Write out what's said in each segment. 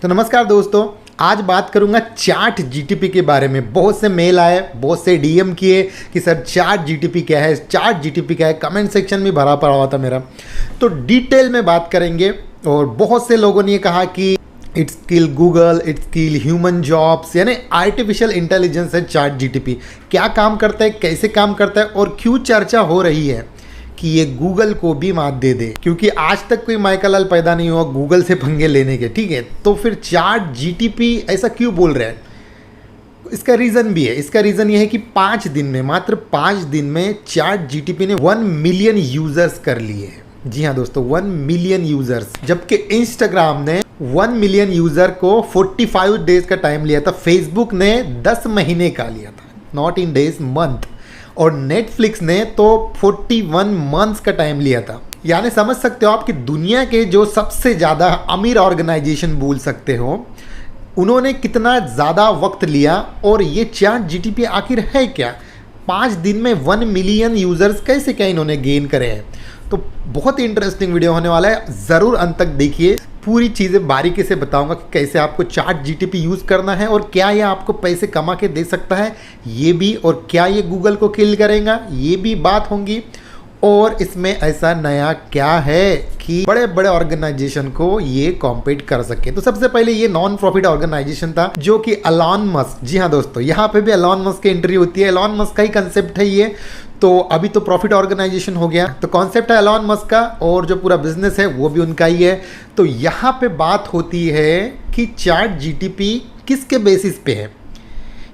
तो नमस्कार दोस्तों, आज बात करूंगा चैट जीटीपी के बारे में। बहुत से मेल आए, बहुत से डीएम किए कि सर चैट जीटीपी क्या है, चैट जीटीपी क्या है। कमेंट सेक्शन में भरा पड़ा हुआ था मेरा। तो डिटेल में बात करेंगे। और बहुत से लोगों ने ये कहा कि it's kill Google, it's kill human jobs, यानी आर्टिफिशियल इंटेलिजेंस है चैट जीटीपी। क्या काम करता है, कैसे काम करता है और क्यों चर्चा हो रही है कि ये गूगल को भी मात दे दे, क्योंकि आज तक कोई माइकल पैदा नहीं हुआ गूगल से पंगे लेने के। ठीक है, तो फिर चैट जीटीपी ऐसा क्यों बोल रहे हैं? इसका रीज़न भी है। इसका रीज़न ये है कि 5 दिन में, मात्र 5 दिन में चैट जीटीपी ने 1 मिलियन यूजर्स कर लिए। जी हाँ दोस्तों, 1 मिलियन यूजर्स, जबकि इंस्टाग्राम ने 1 मिलियन यूजर को 45 डेज का टाइम लिया था। फेसबुक ने 10 महीने का लिया था, नॉट इन डेज, मंथ। और नेटफ्लिक्स ने तो 41 मंथ्स का टाइम लिया था। यानी समझ सकते हो आप कि दुनिया के जो सबसे ज़्यादा अमीर ऑर्गेनाइजेशन बोल सकते हो, उन्होंने कितना ज़्यादा वक्त लिया। और ये चैट जीटीपी आखिर है क्या? 5 दिन में 1 मिलियन यूज़र्स कैसे क्या इन्होंने गेन करे हैं? तो बहुत ही इंटरेस्टिंग वीडियो होने वाला है, ज़रूर अंत तक देखिए। पूरी चीज़ें बारीकी से बताऊंगा कि कैसे आपको चैट जीटीपी यूज़ करना है और क्या ये आपको पैसे कमा के दे सकता है, ये भी। और क्या ये गूगल को किल करेगा, ये भी बात होंगी। और इसमें ऐसा नया क्या है कि बड़े बड़े ऑर्गेनाइजेशन को ये कॉम्पीट कर सके। तो सबसे पहले ये नॉन प्रॉफिट ऑर्गेनाइजेशन था जो कि एलॉन मस्क, जी हाँ दोस्तों, यहाँ पे भी एलॉन मस्क की एंट्री होती है। एलॉन मस्क का ही कंसेप्ट है ये। तो अभी तो प्रॉफिट ऑर्गेनाइजेशन हो गया, तो कॉन्सेप्ट है एलॉन मस्क का और जो पूरा बिजनेस है वो भी उनका ही है। तो यहाँ पे बात होती है कि चैट जीटीपी किसके बेसिस पे है।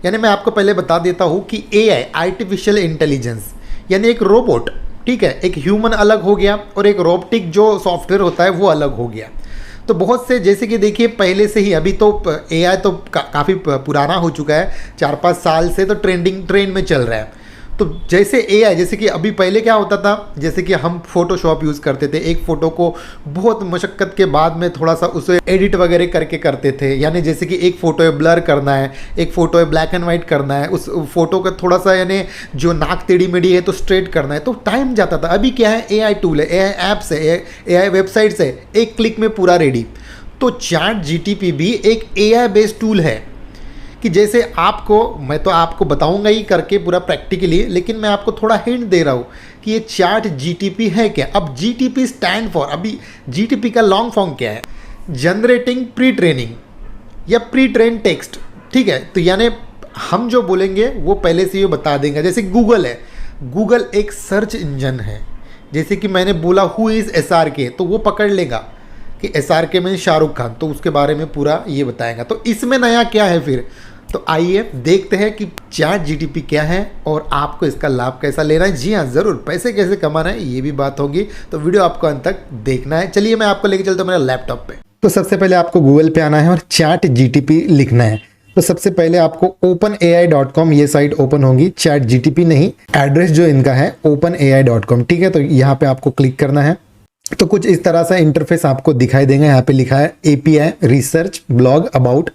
यानी मैं आपको पहले बता देता हूँ कि एआई, आर्टिफिशियल इंटेलिजेंस, यानी एक रोबोट, ठीक है, एक ह्यूमन अलग हो गया और एक रोबोटिक जो सॉफ्टवेयर होता है वो अलग हो गया। तो बहुत से, जैसे कि देखिए पहले से ही, अभी तो एआई तो काफ़ी पुराना हो चुका है, 4-5 साल से तो ट्रेंड में चल रहा है। तो जैसे एआई, जैसे कि अभी पहले क्या होता था, जैसे कि हम फोटोशॉप यूज़ करते थे, एक फ़ोटो को बहुत मशक्क़त के बाद में थोड़ा सा उसे एडिट वगैरह करके करते थे। यानी जैसे कि एक फ़ोटो है ब्लर करना है, एक फ़ोटो है ब्लैक एंड वाइट करना है, उस फोटो का थोड़ा सा यानी जो नाक टेढ़ी मेढ़ी है तो स्ट्रेट करना है, तो टाइम जाता था। अभी क्या है, एआई टूल है, एआई ऐप्स है, एआई वेबसाइट्स है, एक क्लिक में पूरा रेडी। तो चैट जीटीपी भी एक एआई बेस्ड टूल है कि जैसे आपको, मैं तो आपको बताऊंगा ही करके पूरा प्रैक्टिकली, लेकिन मैं आपको थोड़ा हिंट दे रहा हूँ कि ये चैट जीटीपी है क्या। अब जीटीपी स्टैंड फॉर, अभी जीटीपी का लॉन्ग फॉर्म क्या है? जनरेटिंग प्री ट्रेनिंग या प्री ट्रेन टेक्स्ट। ठीक है, तो यानी हम जो बोलेंगे वो पहले से ये बता देंगे। जैसे गूगल है, गूगल एक सर्च इंजन है। जैसे कि मैंने बोला हु इज़ SRK, तो वो पकड़ लेगा कि SRK में शाहरुख खान, तो उसके बारे में पूरा ये बताएगा। तो इसमें नया क्या है फिर? तो आइए देखते हैं कि चैट जीटीपी क्या है और आपको इसका लाभ कैसा लेना है। जी हाँ, ज़रूर, पैसे कैसे कमाना है ये भी बात होगी। तो वीडियो आपको अंत तक देखना है। चलिए मैं आपको लेके चलता हूँ मेरा लैपटॉप पे। तो सबसे पहले आपको गूगल पे आना है और चैट जीटीपी लिखना है। तो सबसे पहले आपको openai.com ये साइट ओपन होगी, चैट जीटीपी नहीं, एड्रेस जो इनका है openai.com। ठीक है, तो यहाँ पे आपको क्लिक करना है। तो कुछ इस तरह से इंटरफेस आपको दिखाई देगा। यहाँ पे लिखा है API रिसर्च ब्लॉग अबाउट,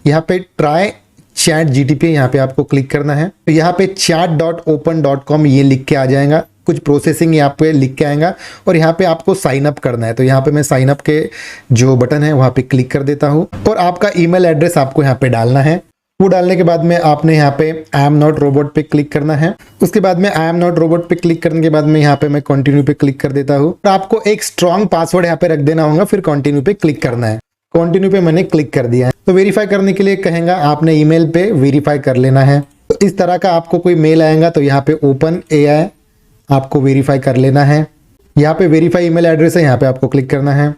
यहाँ पे ट्राई चैट जीटीपी, यहाँ पे आपको क्लिक करना है। तो यहाँ पे chat.open.com ये लिख के आ जाएगा, कुछ प्रोसेसिंग यहाँ पे लिख के आएगा और यहाँ पे आपको साइन अप करना है। तो यहाँ पे मैं साइन अप के जो बटन है वहाँ पे क्लिक कर देता हूँ और आपका ईमेल एड्रेस आपको यहाँ पे डालना है। वो डालने के बाद में आपने यहाँ पे आई एम नॉट रोबोट पे क्लिक करना है। उसके बाद में आई एम नॉट रोबोट पे क्लिक करने के बाद में यहाँ पे मैं कंटिन्यू पे क्लिक कर देता हूँ। तो आपको एक स्ट्रॉन्ग पासवर्ड यहाँ पे रख देना होगा, फिर कंटिन्यू पे क्लिक करना है। कंटिन्यू पे मैंने क्लिक कर दिया है। तो वेरीफाई करने के लिए कहेगा, आपने ईमेल पे वेरीफाई कर लेना है। तो इस तरह का आपको कोई मेल आएगा, तो यहाँ पे ओपन एआई आपको वेरीफाई कर लेना है। यहाँ पे वेरीफाई ईमेल एड्रेस है, यहाँ पे आपको क्लिक करना है।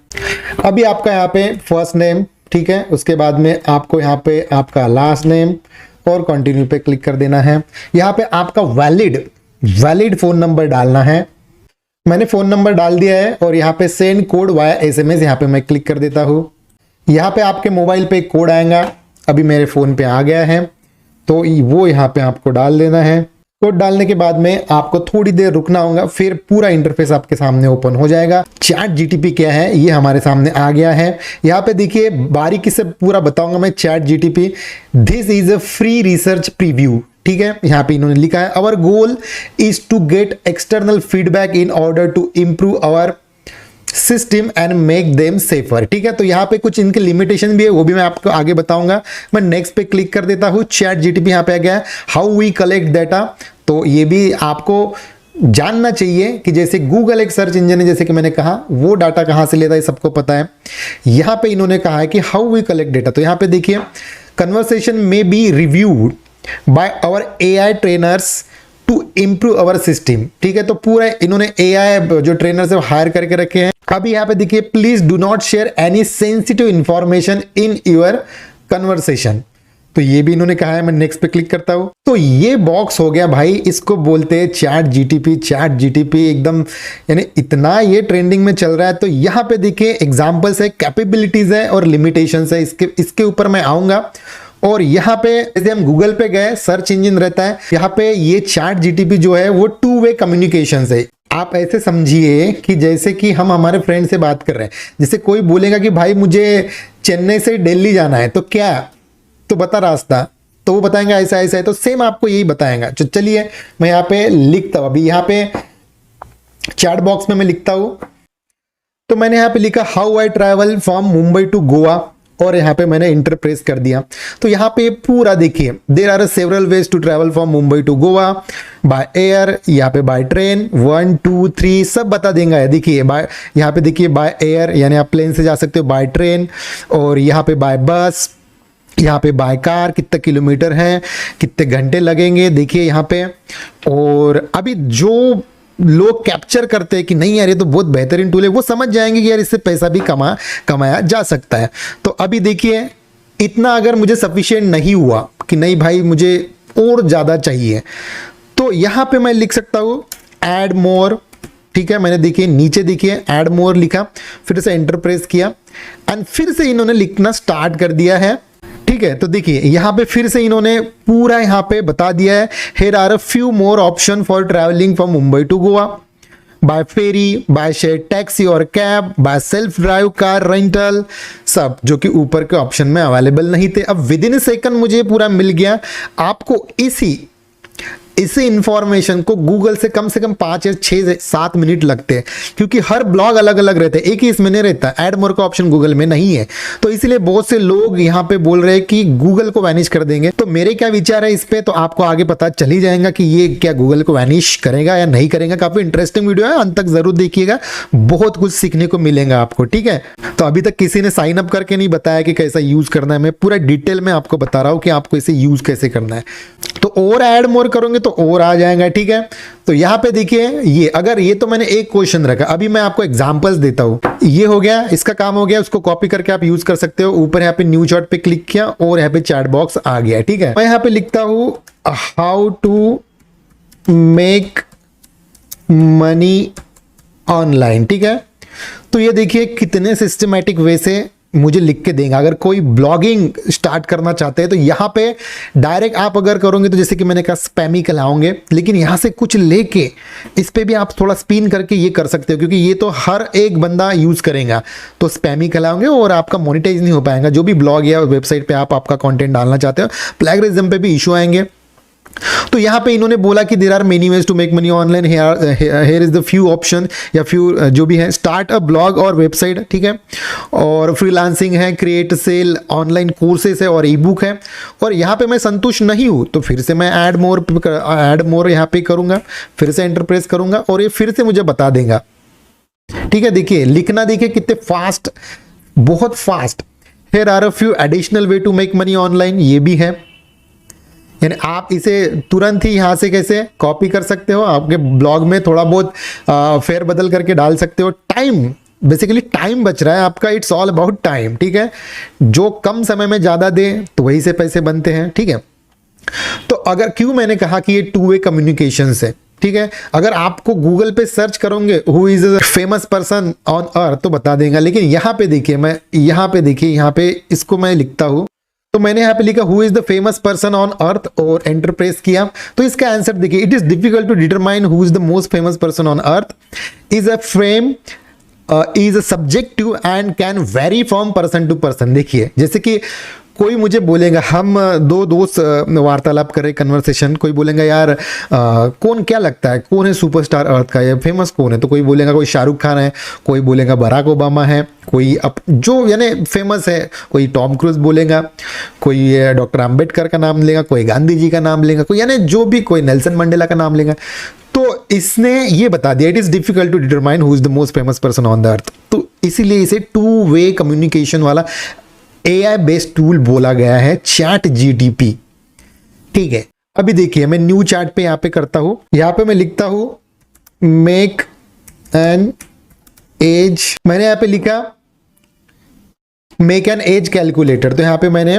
अभी आपका यहाँ पे फर्स्ट नेम, ठीक है, उसके बाद में आपको यहाँ पे आपका लास्ट नेम और कंटिन्यू पे क्लिक कर देना है। यहाँ पे आपका वैलिड फोन नंबर डालना है। मैंने फोन नंबर डाल दिया है और यहाँ पे सेंड कोड वाया SMS, यहाँ पे मैं क्लिक कर देता हूँ। यहाँ पे आपके मोबाइल पे एक कोड आएगा, अभी मेरे फ़ोन पे आ गया है, तो वो यहाँ पे आपको डाल देना है। कोड डालने के बाद में आपको थोड़ी देर रुकना होगा, फिर पूरा इंटरफेस आपके सामने ओपन हो जाएगा। चैट जीटीपी क्या है ये हमारे सामने आ गया है। यहाँ पे देखिए बारीकी से पूरा बताऊंगा मैं। Chat GTP, this is a free research preview, ठीक है। यहाँ पे इन्होंने लिखा है, our goal is to get external feedback in order to improve our system and make them safer. ठीक है, तो यहाँ पे कुछ इनके लिमिटेशन भी है, वो भी मैं आपको आगे बताऊंगा। मैं नेक्स्ट पे क्लिक कर देता हूँ। चैट जीटीपी यहाँ पे आ गया है। हाउ वी कलेक्ट डाटा, तो ये भी आपको जानना चाहिए कि जैसे गूगल एक सर्च इंजन है, जैसे कि मैंने कहा, वो डाटा कहाँ से लेता है सबको पता है। यहाँ पे इन्होंने कहा है कि हाउ वी कलेक्ट डेटा, तो यहाँ पे देखिए कन्वर्सेशन में be reviewed by our AI trainers to improve our system. ठीक है, तो पूरा इन्होंने एआई जो ट्रेनर से हायर करके रखे हैं। अभी यहाँ पे देखिए please do not share any sensitive information in your conversation, तो ये भी इन्होंने कहा है। मैं नेक्स्ट पे क्लिक करता हूं, तो ये बॉक्स हो गया भाई, इसको बोलते हैं चैट जीटीपी। चैट जीटीपी एकदम यानी इतना ये ट्रेंडिंग में चल रहा है। तो यहाँ पे देखिए एग्जांपल्स है, कैपेबिलिटीज है और लिमिटेशंस है, इसके ऊपर मैं आऊंगा। और यहाँ पे जैसे हम गूगल पे गए, सर्च इंजन रहता है, यहाँ पे ये चैट जीटीपी जो है वो 2 वे कम्युनिकेशन है। आप ऐसे समझिए कि जैसे कि हम हमारे फ्रेंड से बात कर रहे हैं, जैसे कोई बोलेगा कि भाई मुझे चेन्नई से दिल्ली जाना है, तो क्या, तो बता रास्ता, तो वो बताएंगे ऐसा ऐसा है, तो सेम आपको यही बताएंगा। तो चलिए मैं यहाँ पे लिखता हूँ, अभी यहाँ पे चैट बॉक्स में मैं लिखता हूँ। तो मैंने यहाँ पे लिखा how I travel from Mumbai to Goa, और यहाँ पे मैंने इंटर प्रेस कर दिया। तो यहाँ पे पूरा देखिए, there are several ways to travel from Mumbai to Goa, by air, यहाँ पे बाय ट्रेन, 1 2 3 सब बता देंगे। देखिए बाय, यहाँ पे देखिए बाय एयर यानी आप प्लेन से जा सकते हो, बाय ट्रेन, और यहाँ पे बाय बस, यहाँ पे बाय कार कितने किलोमीटर है, कितने घंटे लगेंगे, देखिए यहाँ पे। और अभी जो लोग कैप्चर करते हैं कि नहीं यार ये तो बहुत बेहतरीन टूल है, वो समझ जाएंगे कि यार इससे पैसा भी कमाया जा सकता है। तो अभी देखिए इतना अगर मुझे सफिशिएंट नहीं हुआ कि नहीं भाई मुझे और ज़्यादा चाहिए, तो यहाँ पे मैं लिख सकता हूँ ऐड मोर। ठीक है, मैंने देखिए नीचे देखिए ऐड मोर लिखा, फिर से एंटर प्रेस किया एंड फिर से इन्होंने लिखना स्टार्ट कर दिया है। ठीक है, तो देखिए यहाँ पे फिर से इन्होंने पूरा यहाँ पे बता दिया है, here are a few more option for travelling from Mumbai to Goa, by ferry, by share taxi और cab, by self drive car rental, सब जो कि ऊपर के ऑप्शन में अवेलेबल नहीं थे। अब विद इन ए सेकंड मुझे पूरा मिल गया। आपको इसी इंफॉर्मेशन को गूगल से कम 5 या 6 से 7 मिनट लगते हैं, क्योंकि हर ब्लॉग अलग अलग रहते हैं, एक ही इसमें नहीं रहता। ऐड मोर का ऑप्शन गूगल में नहीं है, तो इसलिए बहुत से लोग यहाँ पे बोल रहे हैं कि गूगल को वैनिश कर देंगे। तो मेरे क्या विचार है इस पे, तो आपको आगे पता चल ही जाएगा कि ये क्या गूगल को वैनिश करेगा या नहीं करेगा। काफी इंटरेस्टिंग वीडियो है, अंत तक जरूर देखिएगा, बहुत कुछ सीखने को मिलेगा आपको। ठीक है, तो अभी तक किसी ने साइन अप करके नहीं बताया कि कैसा यूज करना है, मैं पूरा डिटेल में आपको बता रहा हूँ कि आपको इसे यूज कैसे करना है। तो और ऐड मोर करोगे तो और आ जाएगा। ठीक है, तो यहाँ पे देखिए ये, अगर ये तो मैंने एक क्वेश्चन रखा, अभी मैं आपको एग्जांपल्स देता हूँ। ये हो गया, इसका काम हो गया, उसको कॉपी करके आप यूज कर सकते हो। ऊपर यहाँ पे न्यू चैट पे क्लिक किया और यहाँ पे चैट बॉक्स आ गया। ठीक है, मैं यहाँ पे लिखता हूँ how to make money online. ठीक है, तो ये देखिए कितने सिस्टमैटिक वे से मुझे लिख के देंगे। अगर कोई ब्लॉगिंग स्टार्ट करना चाहते हैं तो यहाँ पे डायरेक्ट आप अगर करोगे तो जैसे कि मैंने कहा स्पैम ही कहलाओगे, लेकिन यहाँ से कुछ लेके इस पे भी आप थोड़ा स्पिन करके ये कर सकते हो, क्योंकि ये तो हर एक बंदा यूज करेगा, तो स्पैम ही कहलाओगे और आपका मोनेटाइज नहीं हो पाएगा। जो भी ब्लॉग या वेबसाइट पे आप आपका कंटेंट डालना चाहते हो, प्लेगरिज्म पे भी इशू आएंगे। तो यहाँ पे इन्होंने बोला कि there are many ways to make money online, here is the few option या फ्यू जो भी है, स्टार्ट अ ब्लॉग और वेबसाइट। ठीक है, और फ्रीलांसिंग है, क्रिएट सेल, ऑनलाइन कोर्सेस है और ई बुक है। और यहाँ पे मैं संतुष्ट नहीं हूँ तो फिर से मैं ऐड मोर यहाँ पे करूँगा, फिर से एंटर प्रेस करूँगा और ये फिर से मुझे बता देगा। ठीक है, देखिए लिखना देखिए कितने फास्ट, बहुत fast. Here are a few additional way to make money online, ये भी है, यानी आप इसे तुरंत ही यहाँ से कैसे कॉपी कर सकते हो, आपके ब्लॉग में थोड़ा बहुत फेर बदल करके डाल सकते हो। टाइम, बेसिकली टाइम बच रहा है आपका, इट्स ऑल अबाउट टाइम। ठीक है, जो कम समय में ज़्यादा दे तो वही से पैसे बनते हैं। ठीक है, तो अगर क्यों मैंने कहा कि ये 2 वे कम्युनिकेशन है। ठीक है, अगर आपको गूगल पे सर्च करोगे who is a famous person on अर्थ तो बता देगा, लेकिन यहाँ पे देखिए, मैं यहाँ पे इसको मैं लिखता हूँ, तो मैंने यहाँ पे लिखा who is the famous person on earth और एंटर प्रेस किया। तो इसका आंसर देखिए, it is difficult to determine who is the most famous person on earth, is a fame is a subjective and can vary from person to person. देखिए जैसे कि कोई मुझे बोलेगा, हम दो दोस्त वार्तालाप कर रहे कन्वर्सेशन, कोई बोलेगा यार कौन क्या लगता है कौन है सुपरस्टार अर्थ का, या फेमस कौन है, तो कोई बोलेगा कोई शाहरुख खान है, कोई बोलेगा बराक ओबामा है, कोई जो यानी फेमस है, कोई टॉम क्रूज बोलेगा, कोई डॉक्टर अंबेडकर का नाम लेगा, कोई गांधी जी का नाम लेगा, कोई यानी जो भी, कोई नेल्सन मंडेला का नाम लेगा। तो इसने ये बता दिया, it is difficult to determine who is the most famous person on the earth. तो इसीलिए इसे 2 वे कम्युनिकेशन वाला AI बेस्ड टूल बोला गया है चैट जीटीपी। ठीक है, अभी देखिए मैं न्यू चैट पे यहाँ पे करता हूँ, यहाँ पे मैं लिखता हूँ मेक एन एज, मैंने यहाँ पे लिखा मेक एन एज कैलकुलेटर, तो यहाँ पे मैंने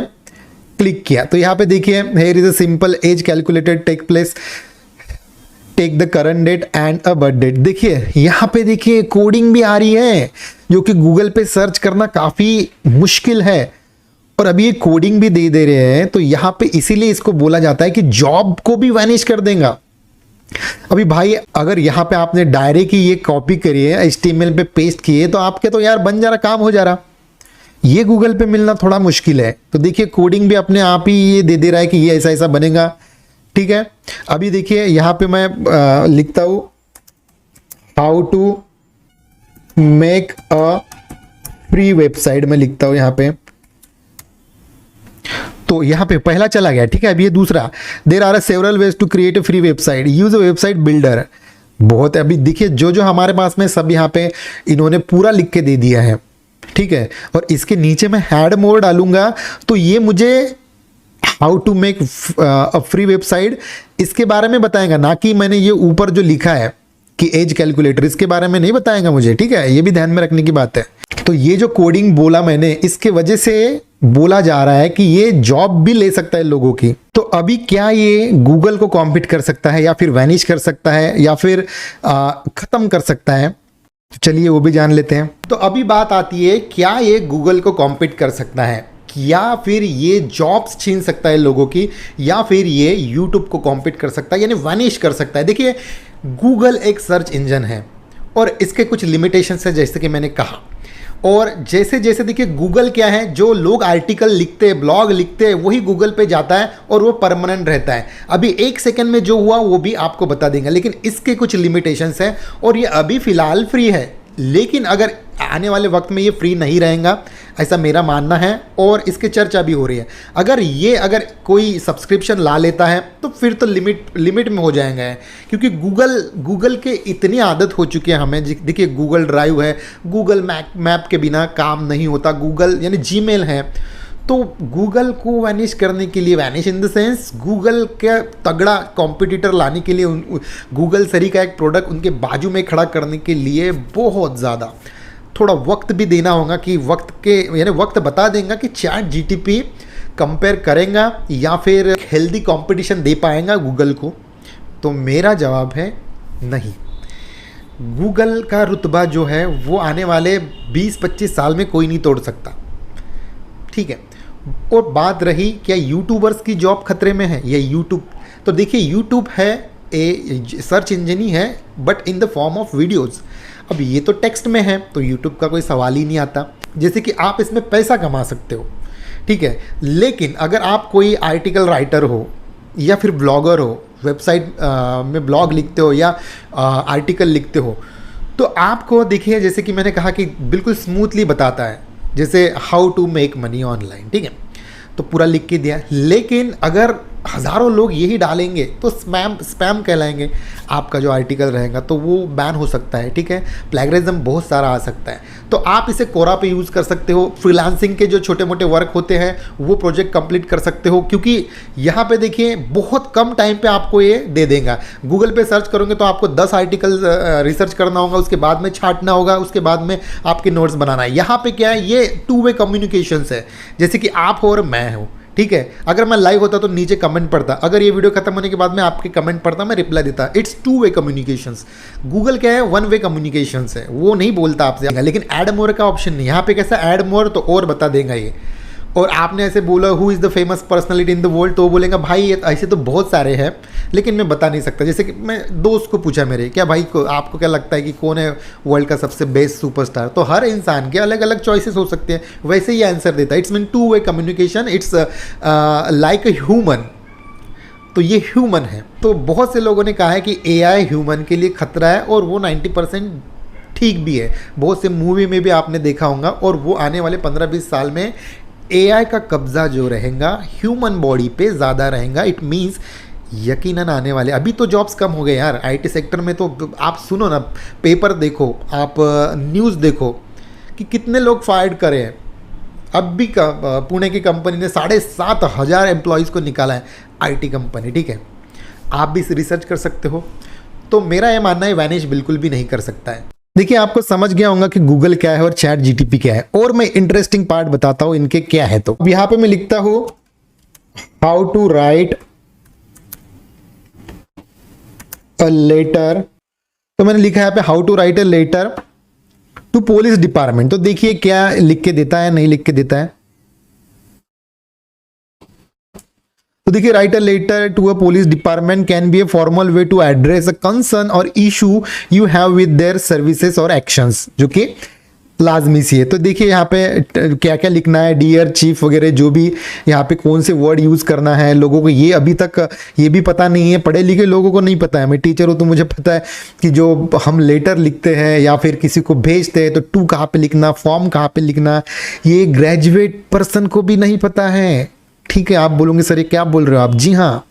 क्लिक किया, तो यहाँ पे देखिए here is a simple age calculator take place, take the current date and a birth date. देखिए यहाँ पे देखिए कोडिंग भी आ रही है, जो कि गूगल पे सर्च करना काफ़ी मुश्किल है, और अभी ये कोडिंग भी दे रहे हैं। तो यहाँ पे इसीलिए इसको बोला जाता है कि जॉब को भी वैनिश कर देगा। अभी भाई अगर यहाँ पे आपने डायरी की ये कॉपी करी है, HTML पे पेस्ट किए, तो आपके तो यार बन जा रहा, काम हो जा रहा। ये गूगल पे मिलना थोड़ा मुश्किल है। तो देखिए कोडिंग भी अपने आप ही ये दे रहा है कि ये ऐसा ऐसा बनेगा। ठीक है, अभी देखिए यहाँ पे मैं लिखता हूँ how to make a free website, मैं लिखता हूँ यहाँ पे, तो यहाँ पे पहला चला गया। ठीक है, अभी ये दूसरा, there are several ways to create a free website, use a website builder. बहुत है, अभी देखिए जो जो हमारे पास में सब यहाँ पे इन्होंने पूरा लिख के दे दिया है। ठीक है, और इसके नीचे मैं हैड मोर डालूंगा, तो ये मुझे how to make a free website इसके बारे में बताएगा, ना कि मैंने ये ऊपर जो लिखा है कि एज कैलकुलेटर, इसके बारे में नहीं बताएगा मुझे। ठीक है, ये भी ध्यान में रखने की बात है। तो ये जो कोडिंग बोला मैंने, इसके वजह से बोला जा रहा है कि ये जॉब भी ले सकता है लोगों की। तो अभी क्या ये गूगल को कॉम्पीट कर सकता है, या फिर वैनिश कर सकता है, या फिर खत्म कर सकता है? तो चलिए वो भी जान लेते हैं। तो अभी बात आती है, क्या ये गूगल को कॉम्पीट कर सकता है, या फिर ये जॉब्स छीन सकता है लोगों की, या फिर ये यूट्यूब को कॉम्पीट कर सकता है, यानी वैनिश कर सकता है। देखिए गूगल एक सर्च इंजन है और इसके कुछ लिमिटेशंस है, जैसे कि मैंने कहा। और जैसे जैसे देखिए गूगल क्या है, जो लोग आर्टिकल लिखते हैं, ब्लॉग लिखते हैं, वही गूगल पे जाता है और वो परमानेंट रहता है। अभी 1 सेकंड में जो हुआ वो भी आपको बता देंगे, लेकिन इसके कुछ लिमिटेशंस हैं, और ये अभी फ़िलहाल फ्री है, लेकिन अगर आने वाले वक्त में ये फ्री नहीं रहेगा, ऐसा मेरा मानना है, और इसके चर्चा भी हो रही है। अगर कोई सब्सक्रिप्शन ला लेता है तो फिर तो लिमिट में हो जाएंगे, क्योंकि गूगल के इतनी आदत हो चुकी है हमें। देखिए गूगल ड्राइव है, गूगल मैप के बिना काम नहीं होता, गूगल यानी जीमेल है। तो गूगल को वैनिश करने के लिए, vanish in the sense Google के तगड़ा कॉम्पिटिटर लाने के लिए, गूगल सरी का एक प्रोडक्ट उनके बाजू में खड़ा करने के लिए बहुत ज़्यादा थोड़ा वक्त भी देना होगा, कि वक्त बता देगा कि चैट जीटीपी कंपेयर करेगा या फिर हेल्दी कंपटीशन दे पाएगा गूगल को। तो मेरा जवाब है नहीं। गूगल का रुतबा जो है वो आने वाले 20-25 साल में कोई नहीं तोड़ सकता। ठीक है, और बात रही क्या यूट्यूबर्स की जॉब खतरे में है, या यूट्यूब, तो देखिए यूट्यूब है ए सर्च इंजन ही है, but in the form of videos. अब ये तो टेक्स्ट में है, तो यूट्यूब का कोई सवाल ही नहीं आता। जैसे कि आप इसमें पैसा कमा सकते हो, ठीक है, लेकिन अगर आप कोई आर्टिकल राइटर हो या फिर ब्लॉगर हो, वेबसाइट में ब्लॉग लिखते हो या आर्टिकल लिखते हो, तो आपको देखिए जैसे कि मैंने कहा कि बिल्कुल स्मूथली बताता है, जैसे how to make money online. ठीक है, तो पूरा लिख के दिया, लेकिन अगर हज़ारों लोग यही डालेंगे तो स्पैम कहलाएंगे, आपका जो आर्टिकल रहेगा तो वो बैन हो सकता है। ठीक है, प्लेगरिज्म बहुत सारा आ सकता है। तो आप इसे कोरा पे यूज़ कर सकते हो, फ्रीलांसिंग के जो छोटे मोटे वर्क होते हैं वो प्रोजेक्ट कंप्लीट कर सकते हो, क्योंकि यहाँ पे देखिए बहुत कम टाइम पे आपको ये दे देगा। गूगल पे सर्च करोगे तो आपको 10 आर्टिकल रिसर्च करना होगा, उसके बाद में छांटना होगा, उसके बाद में आपके नोट्स बनाना है। यहाँ पे क्या है, ये 2 वे कम्युनिकेशंस है, जैसे कि आप हो और मैं हूँ। ठीक है, अगर मैं लाइव होता तो नीचे कमेंट पढ़ता, अगर ये वीडियो खत्म होने के बाद में आपके कमेंट पढ़ता, मैं रिप्लाई देता। It's 2 way communications. गूगल क्या है, 1 वे कम्युनिकेशंस है, वो नहीं बोलता आपसे, लेकिन ऐड मोर का ऑप्शन नहीं। यहाँ पे कैसा ऐड मोर, तो और बता देगा ये। और आपने ऐसे बोला who is the famous personality in the world, तो वो बोलेगा भाई ऐसे तो बहुत सारे हैं लेकिन मैं बता नहीं सकता। जैसे कि मैं दोस्त को पूछा मेरे, क्या भाई को आपको क्या लगता है कि कौन है वर्ल्ड का सबसे बेस्ट सुपरस्टार, तो हर इंसान के अलग अलग चॉइसेस हो सकते हैं, वैसे ही आंसर देता है। It's mean two way communication, it's like a human. तो ये ह्यूमन है। तो बहुत से लोगों ने कहा है कि एआई ह्यूमन के लिए खतरा है, और वो 90% ठीक भी है। बहुत से मूवी में भी आपने देखा होगा, और वो आने वाले 15-20 साल में एआई का कब्जा जो रहेगा न्यूमन बॉडी पे ज़्यादा रहेगा। इट मीन्स यकीनन आने वाले, अभी तो जॉब्स कम हो गए यार आईटी सेक्टर में। तो आप सुनो ना, पेपर देखो, आप न्यूज़ देखो कि कितने लोग फायर्ड करे हैं। अब भी पुणे की कंपनी ने 7,500 एम्प्लॉयज़ को निकाला है, आईटी कंपनी, ठीक है। आप भी रिसर्च कर सकते हो। तो मेरा ये मानना है वैनिश बिल्कुल भी नहीं कर सकता है। देखिए, आपको समझ गया होगा कि गूगल क्या है और चैट जीटीपी क्या है, और मैं इंटरेस्टिंग पार्ट बताता हूं इनके क्या है। तो यहां पे मैं लिखता हूं how to write a letter, तो मैंने लिखा है यहाँ पे how to write a letter to police department. तो देखिए क्या लिख के देता है, नहीं लिख के देता है। तो देखिए, write a letter to a police department can be a formal way to address a concern और issue you have with their services और एक्शंस, जो कि लाजमी सी है। तो देखिए यहाँ पे क्या क्या लिखना है, डियर चीफ वगैरह, जो भी यहाँ पे कौन से वर्ड यूज़ करना है। लोगों को ये अभी तक ये भी पता नहीं है, पढ़े लिखे लोगों को नहीं पता है। मैं टीचर हूँ तो मुझे पता है कि जो हम लेटर लिखते हैं या फिर किसी को भेजते हैं तो टू कहाँ पे लिखना, फॉर्म कहाँ पे लिखना, ये ग्रेजुएट पर्सन को भी नहीं पता है। ठीक है, आप बोलोगे सर ये क्या बोल रहे हो आप, जी हाँ।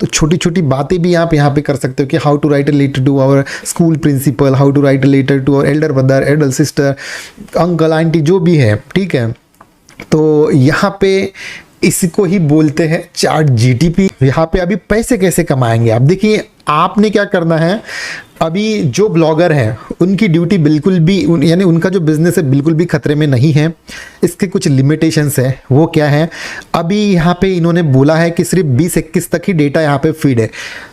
तो छोटी छोटी बातें भी आप यहाँ पे कर सकते हो कि how to write a letter to our school principal, how to write a letter to our elder brother, elder sister, uncle aunty, जो भी है, ठीक है। तो यहाँ पे इसको ही बोलते हैं चैट जीटीपी। यहाँ पे अभी पैसे कैसे कमाएंगे आप, देखिए आपने क्या करना है। अभी जो ब्लॉगर हैं उनकी ड्यूटी बिल्कुल भी यानी उनका जो बिजनेस है बिल्कुल भी खतरे में नहीं है। इसके कुछ लिमिटेशंस है, वो क्या है, अभी यहाँ पे इन्होंने बोला है कि सिर्फ 20-21 तक ही डेटा यहाँ पे फीड है।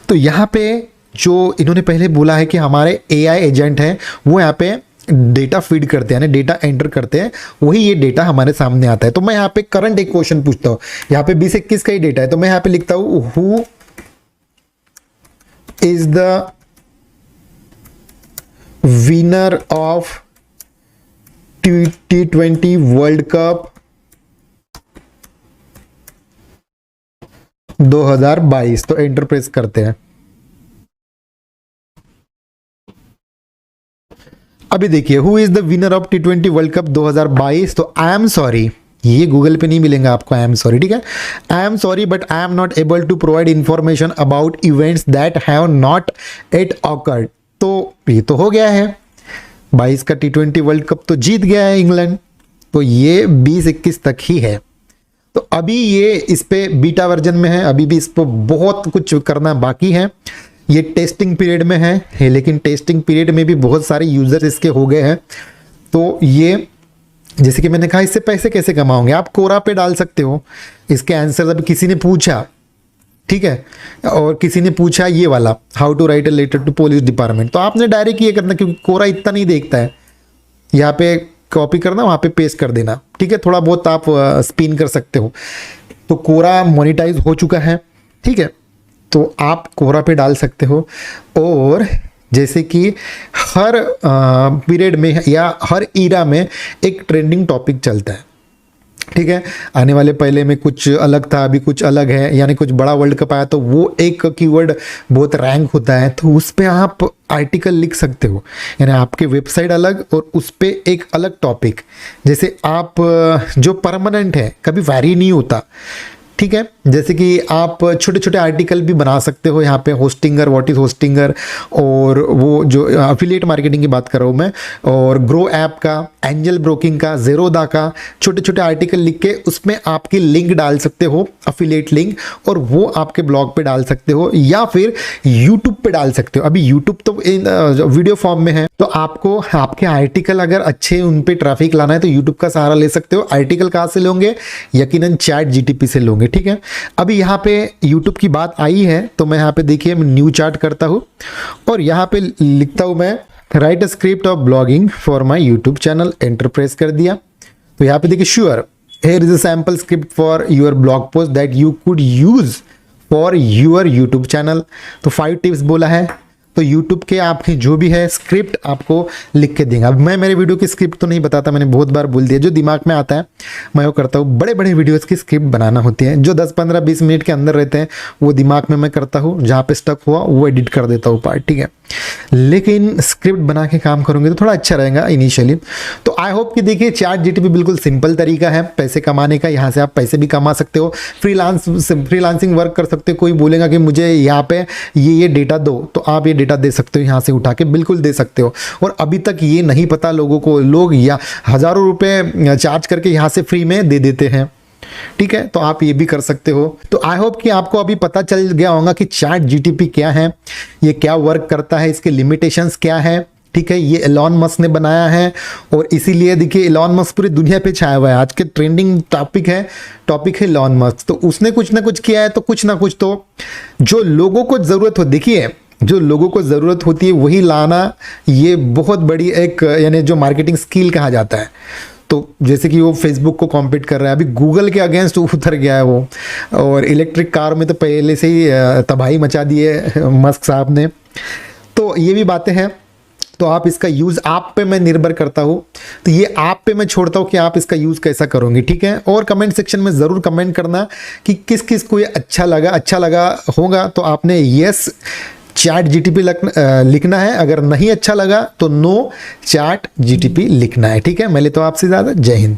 तो यहाँ पे जो इन्होंने पहले बोला है कि हमारे एआई एजेंट हैं वो यहाँ पे डेटा फीड करते हैं, यानी डेटा एंटर करते हैं, वही ये डेटा हमारे सामने आता है। तो मैं यहाँ पे करंट एक क्वेश्चन पूछता हूँ, यहाँ पे 20-21 का ही डेटा है, तो मैं यहाँ पे लिखता हूँ who is the winner of T20 world cup 2022। तो एंटर प्रेस करते हैं। अभी देखिए who is the winner of T20 world cup 2022। तो आई एम सॉरी, ये गूगल पे नहीं मिलेगा आपको, आई एम सॉरी, ठीक है। I am sorry but I am not able to provide information about events that have not at awkward. तो ये तो हो गया है, 22 का T20 वर्ल्ड कप तो जीत गया है इंग्लैंड। तो ये 20-21 तक ही है। तो अभी ये इस पे बीटा वर्जन में है, अभी भी इस पर बहुत कुछ करना बाकी है। ये टेस्टिंग पीरियड में है, लेकिन टेस्टिंग पीरियड में भी बहुत सारे यूजर्स इसके हो गए हैं। तो ये जैसे कि मैंने कहा, इससे पैसे कैसे कमाओगे, आप कोरा पे डाल सकते हो इसके आंसर। अभी किसी ने पूछा, ठीक है, और किसी ने पूछा ये वाला how to write a letter to police department, तो आपने डायरेक्ट ये करना, क्योंकि कोरा इतना नहीं देखता है। यहाँ पे कॉपी करना, वहाँ पे पेस्ट कर देना, ठीक है। थोड़ा बहुत आप स्पिन कर सकते हो। तो कोरा मोनेटाइज हो चुका है, ठीक है, तो आप कोरा पे डाल सकते हो। और जैसे कि हर पीरियड में या हर ईरा में एक ट्रेंडिंग टॉपिक चलता है, ठीक है। आने वाले पहले में कुछ अलग था, अभी कुछ अलग है, यानी कुछ बड़ा वर्ल्ड कप आया तो वो एक कीवर्ड बहुत रैंक होता है, तो उस पर आप आर्टिकल लिख सकते हो, यानी आपके वेबसाइट अलग और उस पर एक अलग टॉपिक। जैसे आप जो परमानेंट है, कभी वैरी नहीं होता, ठीक है। जैसे कि आप छोटे छोटे आर्टिकल भी बना सकते हो यहाँ पे, होस्टिंगर, व्हाट इज होस्टिंगर, और वो जो अफिलिएट मार्केटिंग की बात कर रहा हूँ मैं, और ग्रो ऐप का, एंजल ब्रोकिंग का, ज़ेरोदा का, छोटे छोटे आर्टिकल लिख के उसमें आपकी लिंक डाल सकते हो, अफिलिएट लिंक, और वो आपके ब्लॉग पे डाल सकते हो या फिर यूट्यूब पे डाल सकते हो। अभी यूट्यूब तो वीडियो फॉर्म में है, तो आपको आपके आर्टिकल अगर अच्छे उन पे ट्रैफिक लाना है तो यूट्यूब का सहारा ले सकते हो। आर्टिकल कहाँ से लोगे, यकीनन चैट जीटीपी से लोगे, ठीक है। अभी यहाँ पे YouTube की बात आई है, तो मैं यहाँ पे देखिए मैं न्यू चार्ट करता हूँ और यहाँ पे लिखता हूँ मैं right a script of blogging for my YouTube channel, enter press कर दिया। तो यहाँ पे देखिए sure here is a sample script for your blog post that you could use for your YouTube channel। तो 5 टिप्स बोला है, तो YouTube के आपकी जो भी है स्क्रिप्ट आपको लिख के देंगे। अब मैं मेरे वीडियो की स्क्रिप्ट तो नहीं बताता, मैंने बहुत बार बोल दिया, जो दिमाग में आता है मैं वो करता हूँ। बड़े बड़े वीडियोस की स्क्रिप्ट बनाना होती है, जो 10 15 20 मिनट के अंदर रहते हैं वो दिमाग में मैं करता हूँ, जहाँ पे स्टक हुआ वो एडिट कर देता हूँ पार्ट, ठीक है। लेकिन स्क्रिप्ट बना के काम करोगे तो थोड़ा अच्छा रहेगा इनिशियली। तो आई होप कि देखिए चैट जीटीपी बिल्कुल सिंपल तरीका है पैसे कमाने का। यहाँ से आप पैसे भी कमा सकते हो, फ्रीलांसिंग वर्क कर सकते हो। कोई बोलेगा कि मुझे यहाँ पे ये डेटा दो, तो आप ये डेटा दे सकते हो, यहाँ से उठा के बिल्कुल दे सकते हो। और अभी तक ये नहीं पता लोगों को, लोग या हज़ारों रुपए चार्ज करके यहाँ से फ्री में दे देते हैं, ठीक है। तो आप ये भी कर सकते हो। तो आई होप कि आपको अभी पता चल गया होगा कि चैट जीटीपी क्या है, ये क्या वर्क करता है, इसके लिमिटेशंस क्या है, ठीक है। ये एलॉन मस्क ने बनाया है और इसीलिए देखिए एलॉन मस्क पूरी दुनिया पे छाया हुआ है। आज के ट्रेंडिंग टॉपिक है एलॉन मस्क। तो उसने कुछ ना कुछ किया है, तो कुछ ना कुछ तो जो लोगों को ज़रूरत हो, देखिए जो लोगों को ज़रूरत होती है वही लाना, ये बहुत बड़ी एक यानी जो मार्केटिंग स्किल कहा जाता है। तो जैसे कि वो फेसबुक को कॉम्पीट कर रहा है, अभी गूगल के अगेंस्ट उतर गया है वो। और इलेक्ट्रिक कार में तो पहले से ही तबाही मचा दी है मस्क साहब ने। तो ये भी बातें हैं। तो आप इसका यूज़ आप पे मैं निर्भर करता हूँ, तो ये आप पे मैं छोड़ता हूँ कि आप इसका यूज़ कैसा करोगे, ठीक है। और कमेंट सेक्शन में ज़रूर कमेंट करना कि किस किस को ये अच्छा लगा होगा तो आपने यस चैट जीटीपी लिखना है, अगर नहीं अच्छा लगा तो नो चैट जीटीपी लिखना है, ठीक है। मैं लेता हूँ आपसे ज़्यादा। जय हिंद।